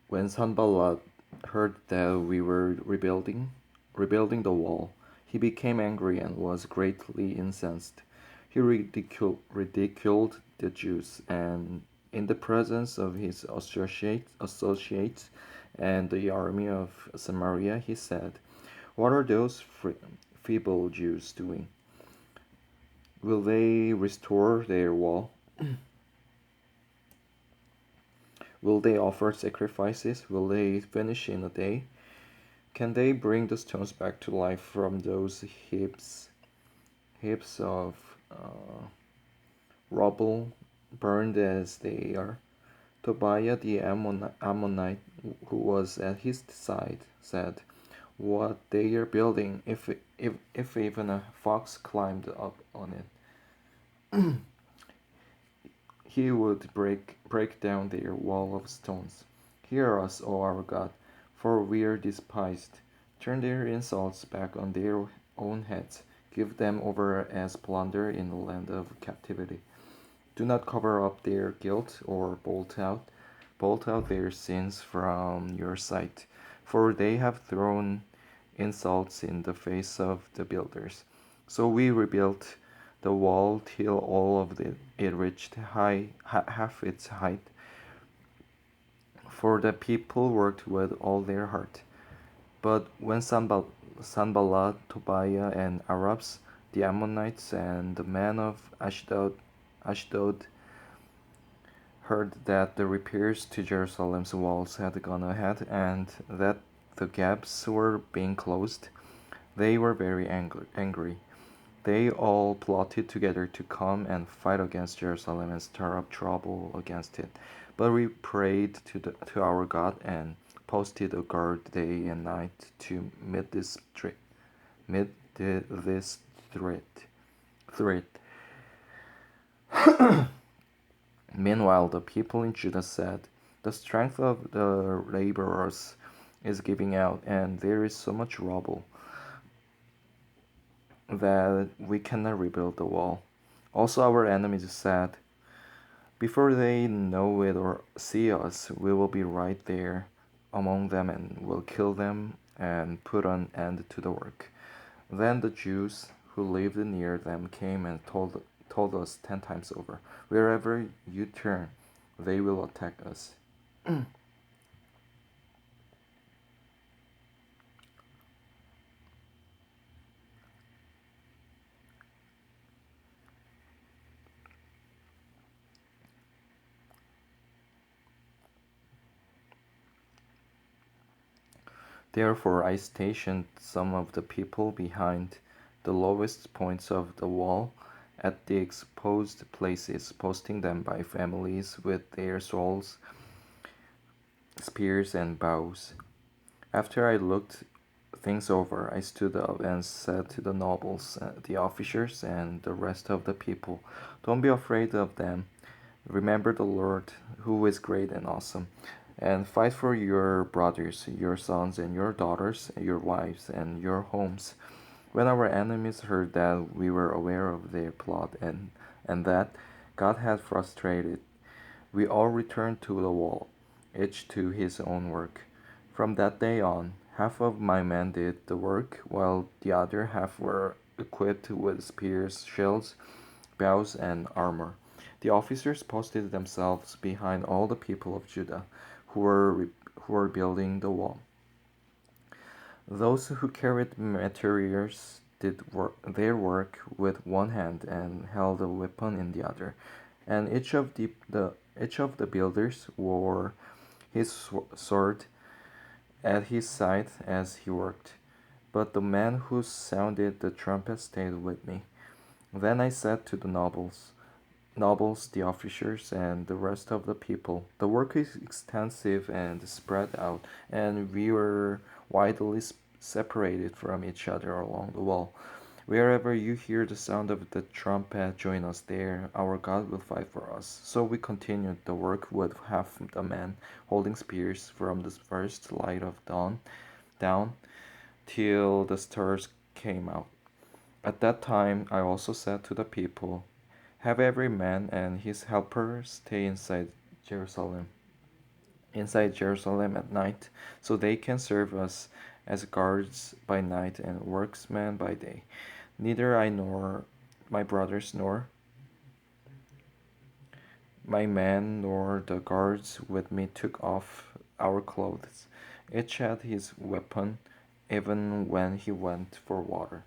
When Sanballat heard that we were rebuilding the wall, he became angry and was greatly incensed. He ridiculed the Jews, and in the presence of his associates and the army of Samaria, he said, "What are those feeble Jews doing? Will they restore their wall? Will they offer sacrifices? Will they finish in a day? Can they bring the stones back to life from those heaps of rubble, burned as they are?" Tobiah the Ammonite, who was at his side, said, "What they are building, if even a fox climbed up on it, he would break down their wall of stones. Hear us, O our God, for we are despised. Turn their insults back on their own heads. Give them over as plunder in the land of captivity. Do not cover up their guilt or bolt out their sins from your sight, for they have thrown insults in the face of the builders." So we rebuilt the wall till all of it reached half its height, for the people worked with all their heart. But when Sanballat, Tobiah, and Arabs, the Ammonites, and the men of Ashdod heard that the repairs to Jerusalem's walls had gone ahead and that the gaps were being closed, they were very angry. They all plotted together to come and fight against Jerusalem and stir up trouble against it. But we prayed to our God and posted a guard day and night to meet this threat. Meanwhile, the people in Judah said, "The strength of the laborers is giving out, and there is so much rubble that we cannot rebuild the wall." Also, our enemies said, "Before they know it or see us, we will be right there among them and will kill them and put an end to the work." Then the Jews who lived near them came and told us 10 times over, "Wherever you turn, they will attack us." Therefore I stationed some of the people behind the lowest points of the wall at the exposed places, posting them by families with their swords, spears, and bows. After I looked things over, I stood up and said to the nobles, the officers, and the rest of the people, "Don't be afraid of them. Remember the Lord, who is great and awesome, and fight for your brothers, your sons, and your daughters, your wives, and your homes." When our enemies heard that we were aware of their plot and that God had frustrated, we all returned to the wall, each to his own work. From that day on, half of my men did the work, while the other half were equipped with spears, shields, bows, and armor. The officers posted themselves behind all the people of Judah who were building the wall. Those who carried materials did their work with one hand and held a weapon in the other, and each of the builders wore his sword at his side as he worked. But the man who sounded the trumpet stayed with me. Then I said to the nobles, the officers, and the rest of the people, "The work is extensive and spread out, and we were widely separated from each other along the wall. Wherever you hear the sound of the trumpet, join us there. Our God will fight for us." So we continued the work with half the men holding spears from the first light of dawn down till the stars came out. At that time I also said to the people, "Have every man and his helper stay inside Jerusalem. inside Jerusalem at night, so they can serve us as guards by night and worksmen by day. Neither I nor my brothers nor my men nor the guards with me took off our clothes. Each had his weapon, even when he went for water.